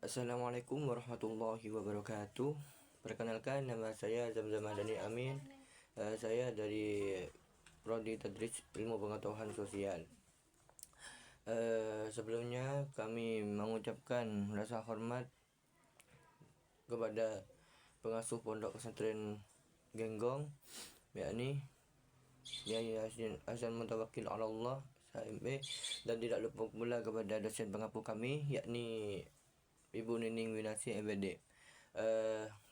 Assalamualaikum warahmatullahi wabarakatuh. Perkenalkan, nama saya Zamzam Mahdani Amin. Saya dari Prodi Tadris Ilmu Pengetahuan Sosial. Sebelumnya kami mengucapkan rasa hormat kepada pengasuh Pondok Pesantren Genggong, yakni Yai Hasan Mutawakil Allah SHMB, dan tidak lupa pula kepada dosen pengapu kami, yakni Ibu Nining Winasi MBD.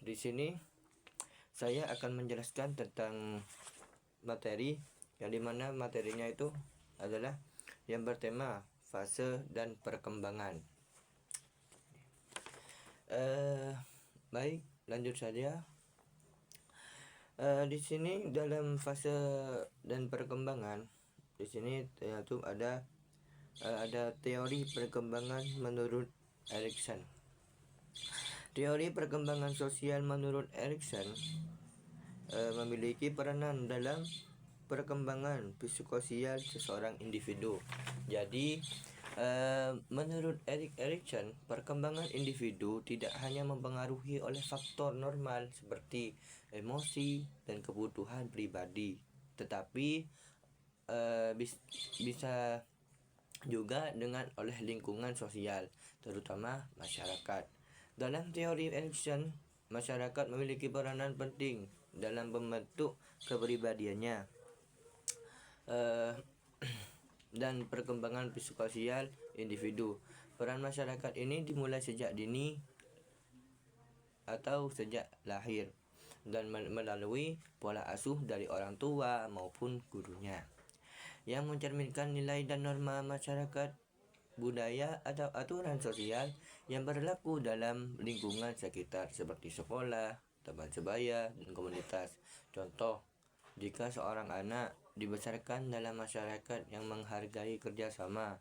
Di sini saya akan menjelaskan tentang materi yang dimana materinya itu adalah yang bertema fase dan perkembangan. Baik, lanjut saja. Di sini dalam fase dan perkembangan, di sini yaitu ada teori perkembangan menurut Erikson. Teori perkembangan sosial menurut Erikson memiliki peranan dalam perkembangan psikososial seseorang individu. Jadi, menurut Erikson, perkembangan individu tidak hanya mempengaruhi oleh faktor normal seperti emosi dan kebutuhan pribadi, tetapi bisa juga oleh lingkungan sosial, terutama masyarakat. Dalam teori Erikson, masyarakat memiliki peranan penting dalam membentuk kepribadiannya dan perkembangan psikososial individu. Peran masyarakat ini dimulai sejak dini atau sejak lahir dan melalui pola asuh dari orang tua maupun gurunya, yang mencerminkan nilai dan norma masyarakat, budaya atau aturan sosial yang berlaku dalam lingkungan sekitar seperti sekolah, teman sebaya, dan komunitas. Contoh, jika seorang anak dibesarkan dalam masyarakat yang menghargai kerjasama,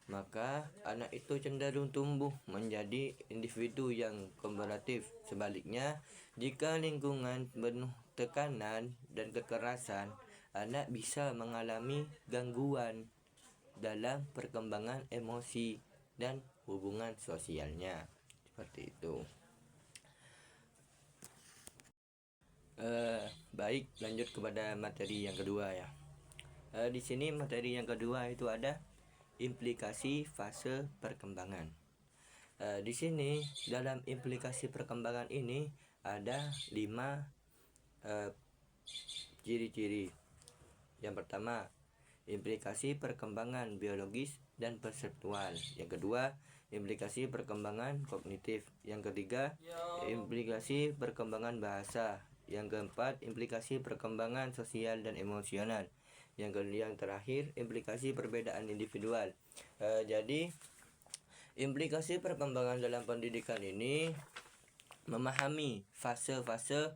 maka anak itu cenderung tumbuh menjadi individu yang kooperatif. Sebaliknya, jika lingkungan penuh tekanan dan kekerasan, anak bisa mengalami gangguan dalam perkembangan emosi dan hubungan sosialnya. Seperti itu. Baik, lanjut kepada materi yang kedua ya. Di sini materi yang kedua itu ada implikasi fase perkembangan. Di sini dalam implikasi perkembangan ini ada 5 ciri-ciri. Yang pertama, implikasi perkembangan biologis dan perseptual. Yang kedua, implikasi perkembangan kognitif. Yang ketiga, implikasi perkembangan bahasa. Yang keempat, implikasi perkembangan sosial dan emosional. Yang terakhir, implikasi perbedaan individual. Jadi, implikasi perkembangan dalam pendidikan ini memahami fase-fase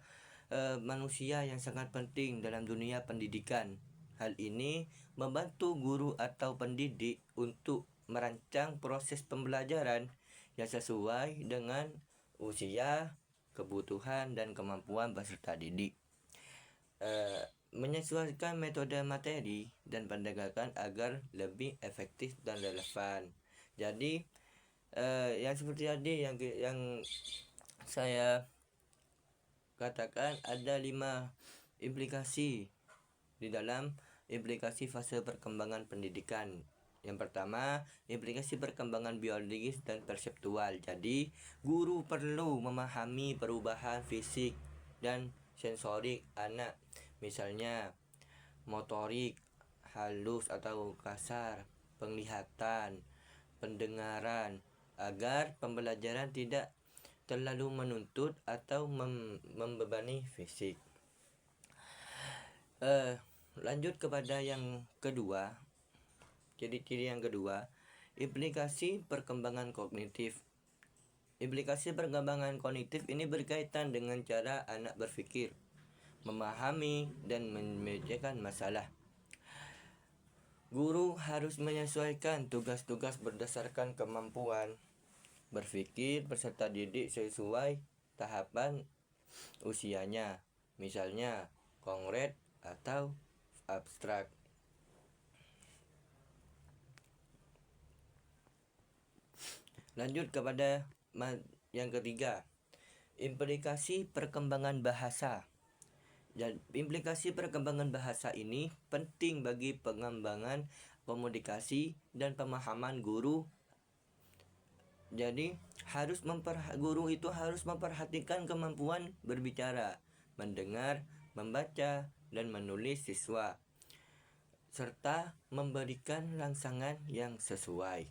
manusia yang sangat penting dalam dunia pendidikan. Hal ini membantu guru atau pendidik untuk merancang proses pembelajaran yang sesuai dengan usia, kebutuhan, dan kemampuan peserta didik. Menyesuaikan metode materi dan pendekatan agar lebih efektif dan relevan. Jadi, yang seperti tadi yang saya katakan, ada 5 implikasi di dalam implikasi fase perkembangan pendidikan. Yang pertama, implikasi perkembangan biologis dan perseptual. Jadi, guru perlu memahami perubahan fisik dan sensorik anak, misalnya motorik halus atau kasar, penglihatan, pendengaran, agar pembelajaran tidak terlalu menuntut atau membebani fisik. Lanjut kepada yang kedua, ciri-ciri yang kedua, implikasi perkembangan kognitif. Implikasi perkembangan kognitif ini berkaitan dengan cara anak berpikir, memahami, dan memecahkan masalah. Guru harus menyesuaikan tugas-tugas berdasarkan kemampuan berpikir peserta didik sesuai tahapan usianya, misalnya konkret atau abstrak. Lanjut kepada Yang ketiga, implikasi perkembangan bahasa. Dan implikasi perkembangan bahasa ini penting bagi pengembangan komunikasi dan pemahaman guru. Jadi guru itu harus memperhatikan kemampuan berbicara, mendengar, membaca, dan menulis siswa, serta memberikan rangsangan yang sesuai.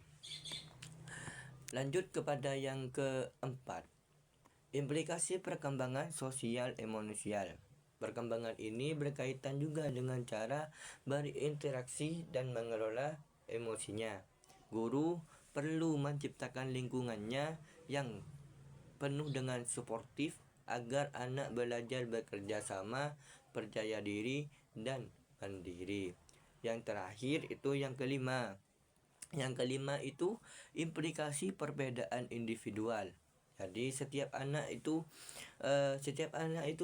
Lanjut kepada yang keempat, implikasi perkembangan sosial emosional. Perkembangan ini berkaitan juga dengan cara berinteraksi dan mengelola emosinya. Guru perlu menciptakan lingkungannya yang penuh dengan suportif agar anak belajar bekerja sama, percaya diri, dan mandiri. Yang terakhir itu yang kelima. Yang kelima itu implikasi perbedaan individual. Jadi setiap anak itu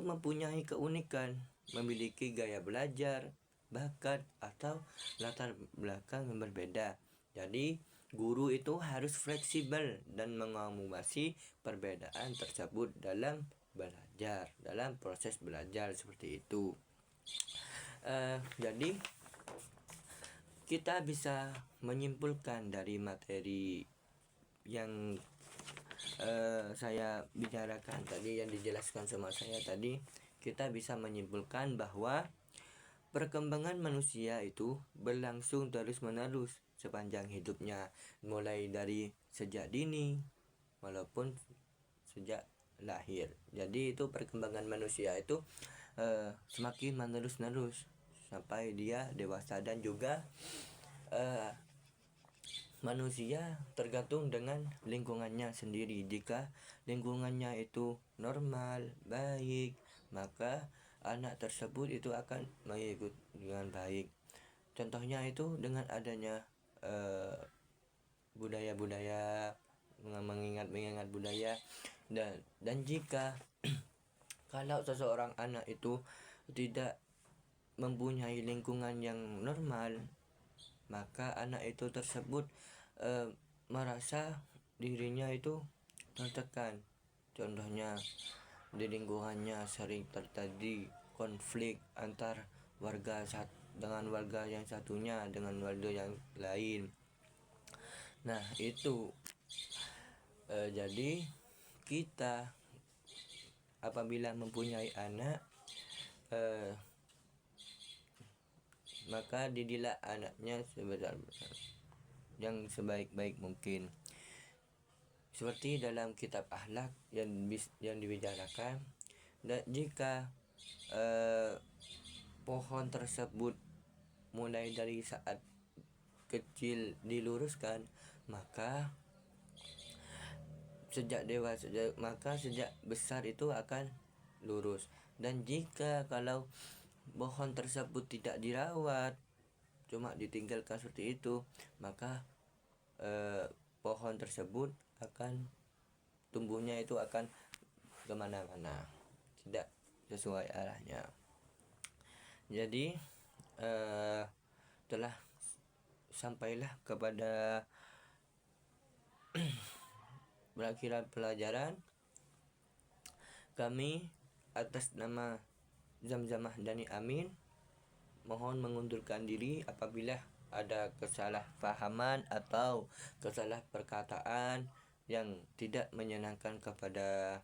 mempunyai keunikan, memiliki gaya belajar, bakat, atau latar belakang yang berbeda. Jadi guru itu harus fleksibel dan mengakomodasi perbedaan tersebut dalam belajar, dalam proses belajar seperti itu. Jadi kita bisa menyimpulkan dari materi yang saya bicarakan tadi, yang dijelaskan sama saya tadi, kita bisa menyimpulkan bahwa perkembangan manusia itu berlangsung terus-menerus sepanjang hidupnya, mulai dari sejak dini walaupun sejak lahir. Jadi itu perkembangan manusia itu semakin menerus-nerus sampai dia dewasa. Dan juga manusia tergantung dengan lingkungannya sendiri. Jika lingkungannya itu normal, baik, maka anak tersebut itu akan mengikut dengan baik. Contohnya itu dengan adanya budaya-budaya, mengingat budaya. Dan jika kalau seseorang anak itu tidak mempunyai lingkungan yang normal, maka anak itu tersebut merasa dirinya itu tertekan. Contohnya di lingkungannya sering terjadi konflik antar warga dengan warga yang satunya dengan warga yang lain. Nah itu jadi kita apabila mempunyai anak, maka didilah anaknya yang sebaik-baik mungkin. Seperti dalam kitab akhlak yang dibicarakan, dan jika pohon tersebut mulai dari saat kecil diluruskan, maka sejak besar itu akan lurus. Dan jika kalau pohon tersebut tidak dirawat, cuma ditinggalkan seperti itu, maka pohon tersebut akan tumbuhnya itu akan kemana-mana, tidak sesuai arahnya. Jadi telah sampailah kepada berakhir pelajaran. Kami atas nama Zamzamah Dani Amin mohon mengundurkan diri apabila ada kesalahpahaman atau kesalah perkataan yang tidak menyenangkan kepada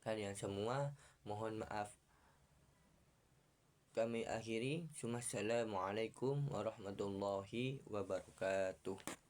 kalian semua. Mohon maaf. Kami akhiri. Assalamualaikum warahmatullahi wabarakatuh.